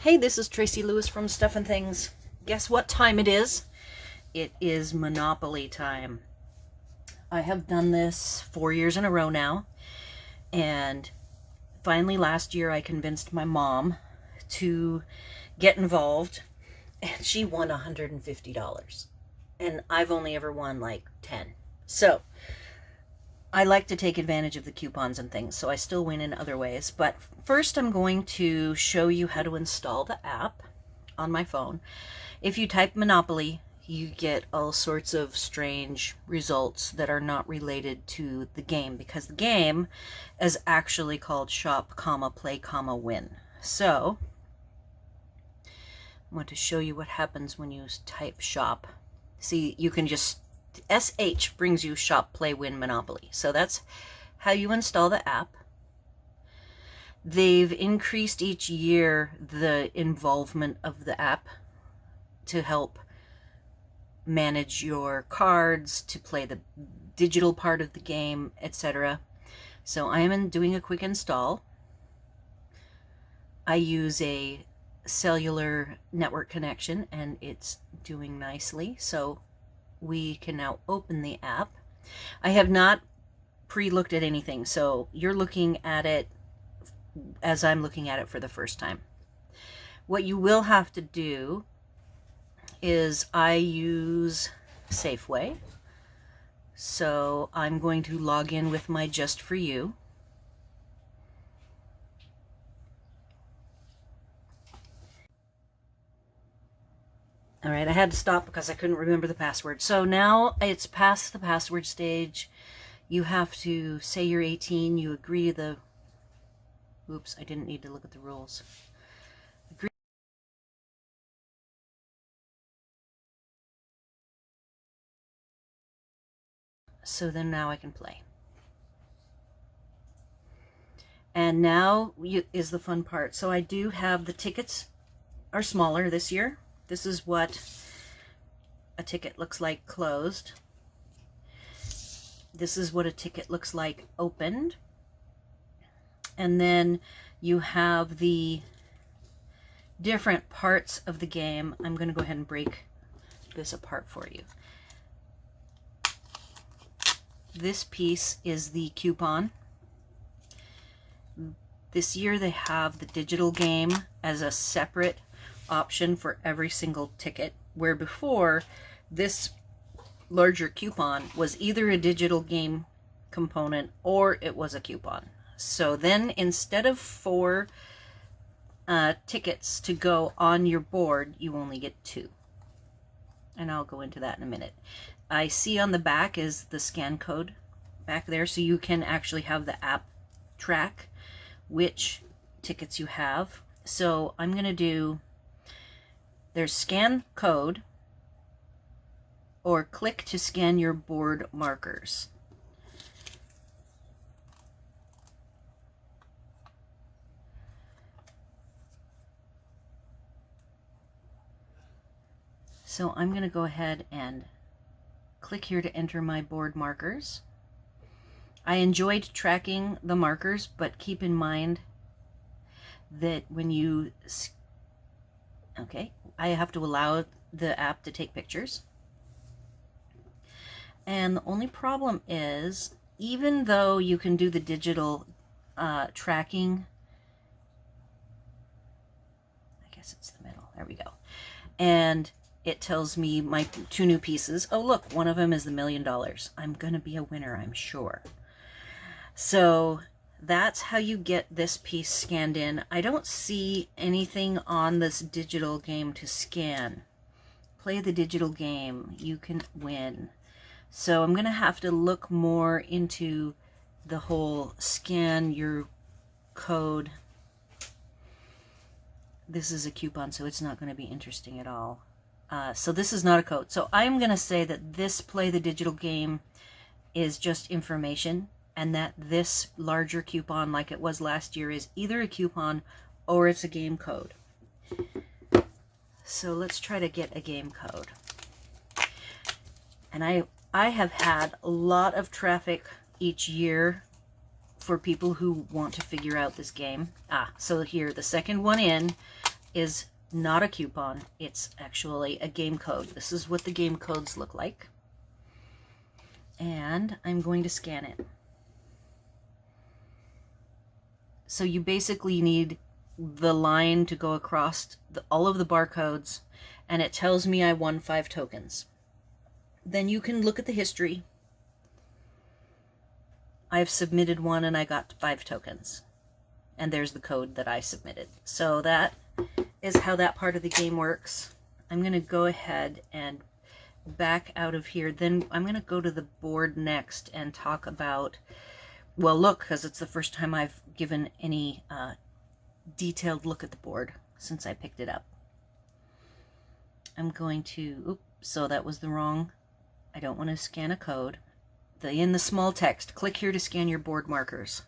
Hey, this is Tracy Lewis from Stuff and Things. Guess what time it is? It is Monopoly time. I have done this 4 years in a row now, and finally last year I convinced my mom to get involved, and she won $150. And I've only ever won like 10. So I like to take advantage of the coupons and things, so I still win in other ways. But first I'm going to show you how to install the app on my phone. If you type Monopoly, you get all sorts of strange results that are not related to the game, because the game is actually called Shop, Play, Win. So I want to show you what happens when you type shop. See, you can just SH brings you Shop, Play, Win, Monopoly. So that's how you install the app. They've increased each year the involvement of the app to help manage your cards, to play the digital part of the game, etc. So I am doing a quick install. I use a cellular network connection and it's doing nicely. So we can now open the app. I have not pre-looked at anything, so you're looking at it as I'm looking at it for the first time. What you will have to do is I use Safeway, so I'm going to log in with my Just For You. All right, I had to stop because I couldn't remember the password. So now it's past the password stage. You have to say you're 18, you agree to the... Oops, I didn't need to look at the rules. Agree. So then now I can play. And now is the fun part. So I do have the tickets are smaller this year. This is what a ticket looks like closed. This is what a ticket looks like opened. And then you have the different parts of the game. I'm going to go ahead and break this apart for you. This piece is the coupon. This year they have the digital game as a separate option for every single ticket, where before this larger coupon was either a digital game component or it was a coupon. So then instead of 4 tickets to go on your board, you only get 2. And I'll go into that in a minute. I see on the back is the scan code back there, so you can actually have the app track which tickets you have. So I'm going to do, there's scan code or click to scan your board markers. So I'm going to go ahead and click here to enter my board markers. I enjoyed tracking the markers, but keep in mind that when you... Okay, I have to allow the app to take pictures. And the only problem is, even though you can do the digital tracking, I guess it's the middle, there we go, and it tells me my 2 new pieces. Oh look, one of them is the $1 million. I'm gonna be a winner, I'm sure. So that's how you get this piece scanned in. I don't see anything on this digital game to scan. Play the digital game, you can win. So I'm gonna have to look more into the whole scan your code. This is a coupon, so it's not going to be interesting at all. So this is not a code. So I'm going to say that this play the digital game is just information, and that this larger coupon, like it was last year, is either a coupon or it's a game code. So let's try to get a game code. And I have had a lot of traffic each year for people who want to figure out this game. So here, the second one in is not a coupon. It's actually a game code. This is what the game codes look like. And I'm going to scan it. So you basically need the line to go across all of the barcodes, and it tells me I won 5 tokens. Then you can look at the history. I've submitted one and I got 5 tokens. And there's the code that I submitted. So that is how that part of the game works. I'm going to go ahead and back out of here. Then I'm going to go to the board next and talk about, well, look, because it's the first time I've given any detailed look at the board since I picked it up. I'm going to, oops, so that was the wrong, I don't want to scan a code. In the small text, click here to scan your board markers.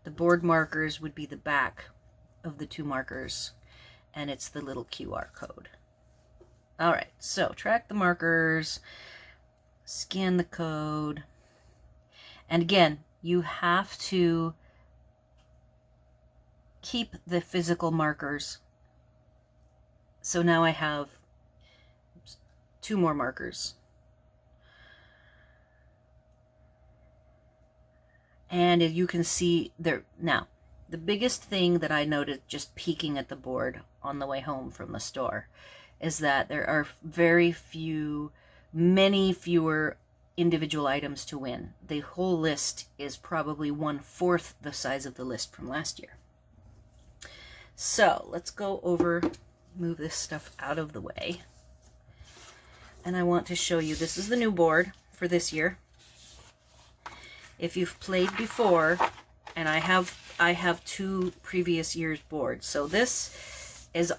The board markers would be the back of the 2 markers, and it's the little QR code. All right, so track the markers, scan the code, and again, you have to keep the physical markers. So now I have 2 more markers. And as you can see there, now, the biggest thing that I noticed just peeking at the board on the way home from the store is that there are many fewer individual items to win. The whole list is probably 1/4 the size of the list from last year. So let's go over, move this stuff out of the way. And I want to show you, this is the new board for this year. If you've played before, and I have 2 previous years' boards. So this is,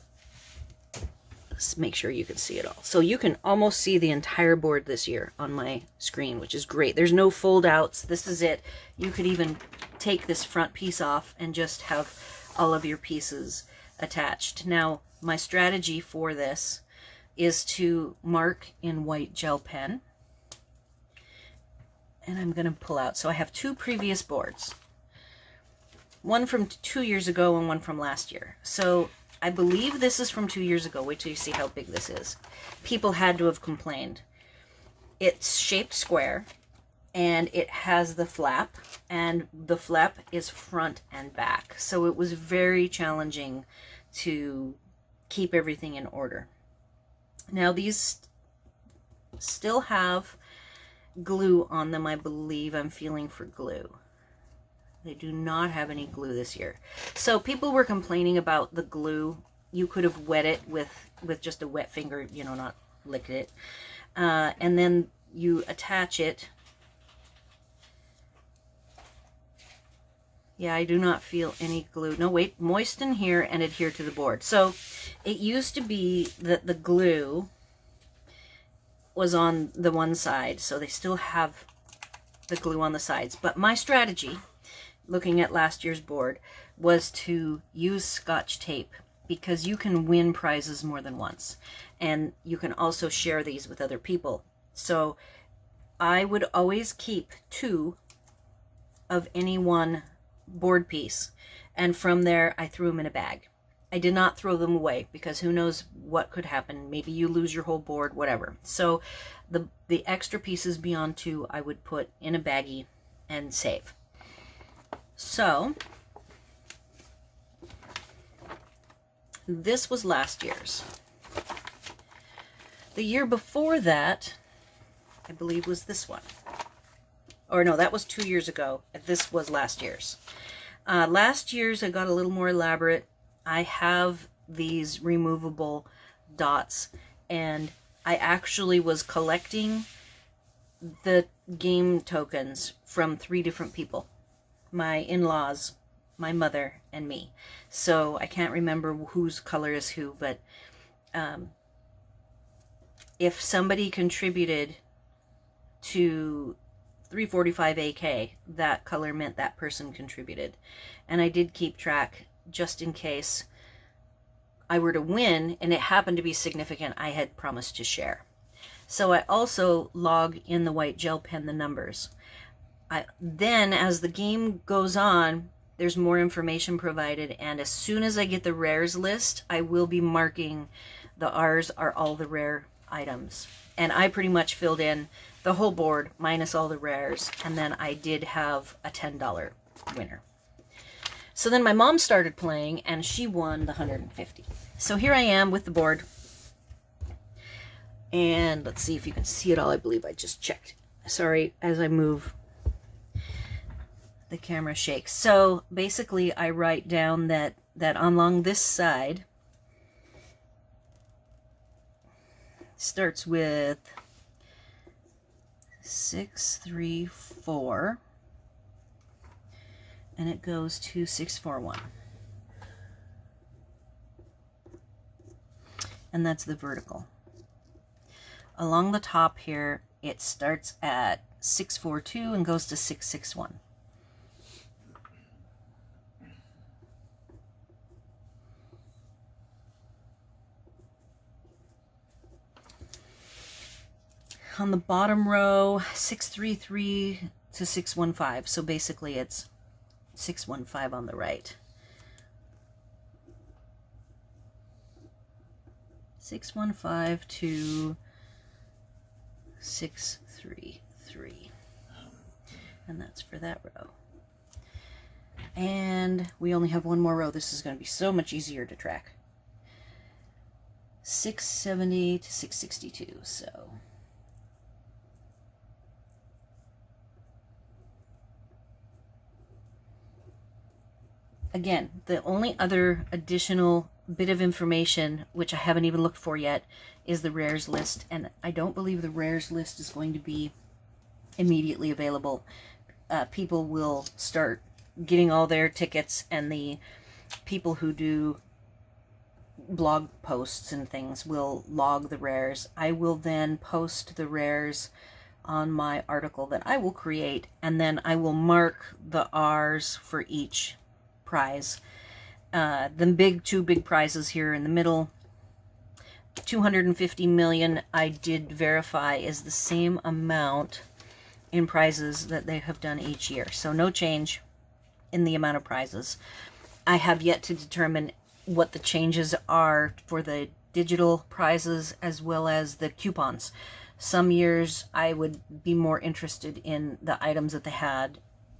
let's make sure you can see it all. So you can almost see the entire board this year on my screen, which is great. There's no fold outs. This is it. You could even take this front piece off and just have all of your pieces attached. Now, my strategy for this is to mark in white gel pen. And I'm going to pull out. So I have 2 previous boards. One from 2 years ago and one from last year. So I believe this is from 2 years ago. Wait till you see how big this is. People had to have complained. It's shaped square, and it has the flap, and the flap is front and back. So it was very challenging to keep everything in order. Now these still have glue on them, I believe. I'm feeling for glue. They do not have any glue this year. So people were complaining about the glue. You could have wet it with just a wet finger, you know, not lick it. And then you attach it. Yeah, I do not feel any glue. No, wait, moisten here and adhere to the board. So it used to be that the glue was on the one side, so they still have the glue on the sides. But my strategy, looking at last year's board, was to use Scotch tape, because you can win prizes more than once, and you can also share these with other people. So I would always keep 2 of any one board piece, and from there I threw them in a bag. I did not throw them away, because who knows what could happen. Maybe you lose your whole board, whatever. So the extra pieces beyond 2 I would put in a baggie and save. So this was last year's. The year before that, I believe, was this one. Or no, that was 2 years ago. This was last year's. Last year's I got a little more elaborate. I have these removable dots, and I actually was collecting the game tokens from 3 different people. My in-laws, my mother, and me. So I can't remember whose color is who, but if somebody contributed to 345 AK, that color meant that person contributed. And I did keep track, just in case I were to win and it happened to be significant. I had promised to share. So I also log in the white gel pen the numbers. Then as the game goes on, there's more information provided, and as soon as I get the rares list, I will be marking the R's are all the rare items. And I pretty much filled in the whole board minus all the rares, and then I did have a $10 winner. So then my mom started playing, and she won the 150. So here I am with the board, and let's see if you can see it all. I believe I just checked. Sorry, as I move, the camera shakes. So basically I write down that along this side starts with 6, 3, 4, and it goes to 6, 4, 1. And that's the vertical. Along the top here, it starts at 6, 4, 2 and goes to 6, 6, 1. On the bottom row, 633 to 615. So basically it's 615 on the right. 615 to 633. And that's for that row. And we only have one more row. This is going to be so much easier to track. 670 to 662. So again, the only other additional bit of information, which I haven't even looked for yet, is the rares list. And I don't believe the rares list is going to be immediately available. People will start getting all their tickets, and the people who do blog posts and things will log the rares. I will then post the rares on my article that I will create, and then I will mark the R's for each prize. The two big prizes here in the middle, 250 million, I did verify is the same amount in prizes that they have done each year. So no change in the amount of prizes. I have yet to determine what the changes are for the digital prizes as well as the coupons. Some years I would be more interested in the items that they had.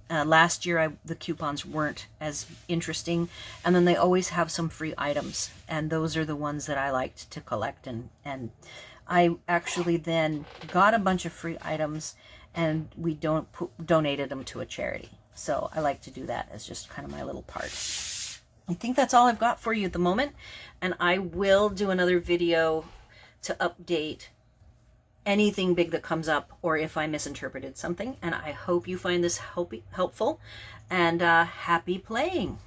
Last year the coupons weren't as interesting, and then they always have some free items, and those are the ones that I liked to collect, and I actually then got a bunch of free items, and we donated them to a charity. So I like to do that as just kind of my little part. I think that's all I've got for you at the moment, and I will do another video to update anything big that comes up, or if I misinterpreted something. And I hope you find this helpful, and happy playing.